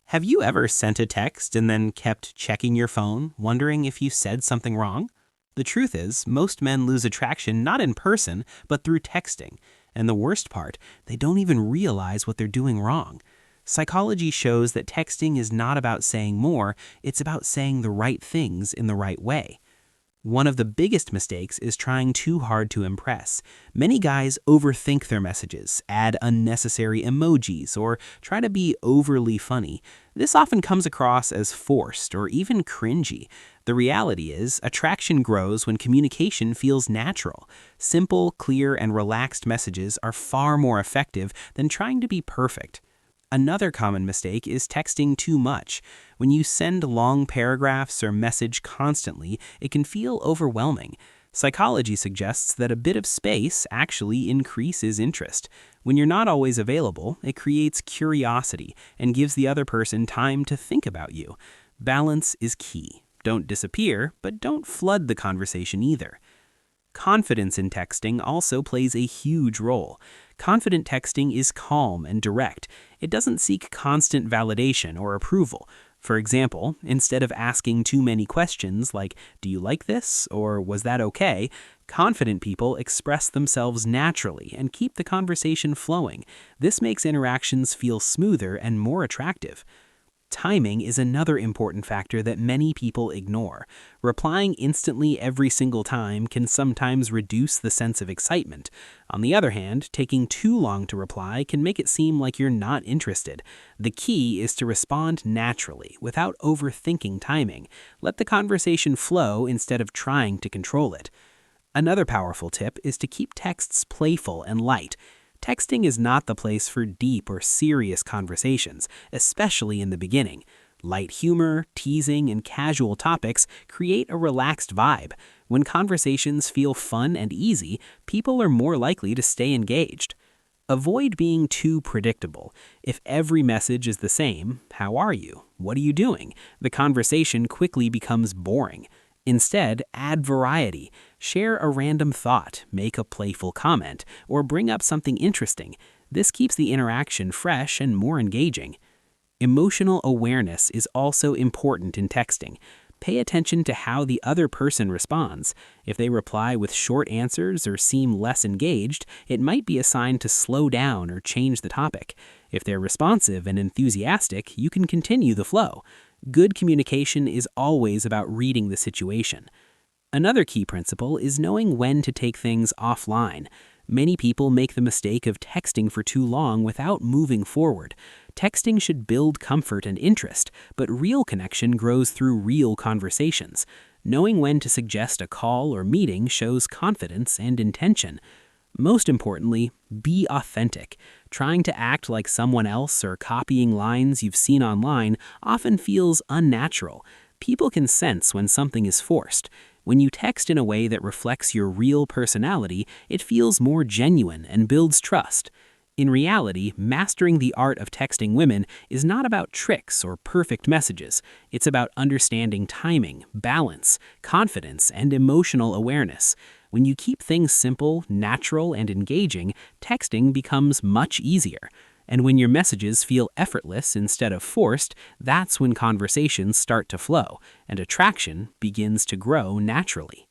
Have you ever sent a text and then kept checking your phone, wondering if you said something wrong? The truth is, most men lose attraction not in person, but through texting. And the worst part, they don't even realize what they're doing wrong. Psychology shows that texting is not about saying more, it's about saying the right things in the right way. One of the biggest mistakes is trying too hard to impress. Many guys overthink their messages, add unnecessary emojis, or try to be overly funny. This often comes across as forced or even cringy. The reality is, attraction grows when communication feels natural. Simple, clear, and relaxed messages are far more effective than trying to be perfect. Another common mistake is texting too much. When you send long paragraphs or message constantly, it can feel overwhelming. Psychology suggests that a bit of space actually increases interest. When you're not always available, it creates curiosity and gives the other person time to think about you. Balance is key. Don't disappear, but don't flood the conversation either. Confidence in texting also plays a huge role. Confident texting is calm and direct. It doesn't seek constant validation or approval. For example, instead of asking too many questions like, "Do you like this?" or "Was that okay?" confident people express themselves naturally and keep the conversation flowing. This makes interactions feel smoother and more attractive. Timing is another important factor that many people ignore. Replying instantly every single time can sometimes reduce the sense of excitement. On the other hand, taking too long to reply can make it seem like you're not interested. The key is to respond naturally, without overthinking timing. Let the conversation flow instead of trying to control it. Another powerful tip is to keep texts playful and light. Texting is not the place for deep or serious conversations, especially in the beginning. Light humor, teasing, and casual topics create a relaxed vibe. When conversations feel fun and easy, people are more likely to stay engaged. Avoid being too predictable. If every message is the same, "How are you? What are you doing?" the conversation quickly becomes boring. Instead, add variety. Share a random thought, make a playful comment, or bring up something interesting. This keeps the interaction fresh and more engaging. Emotional awareness is also important in texting. Pay attention to how the other person responds. If they reply with short answers or seem less engaged, it might be a sign to slow down or change the topic. If they're responsive and enthusiastic, you can continue the flow. Good communication is always about reading the situation. Another key principle is knowing when to take things offline. Many people make the mistake of texting for too long without moving forward. Texting should build comfort and interest, but real connection grows through real conversations. Knowing when to suggest a call or meeting shows confidence and intention. Most importantly, be authentic. Trying to act like someone else or copying lines you've seen online often feels unnatural. People can sense when something is forced. When you text in a way that reflects your real personality, it feels more genuine and builds trust. In reality, mastering the art of texting women is not about tricks or perfect messages. It's about understanding timing, balance, confidence, and emotional awareness. When you keep things simple, natural, and engaging, texting becomes much easier. And when your messages feel effortless instead of forced, that's when conversations start to flow, and attraction begins to grow naturally.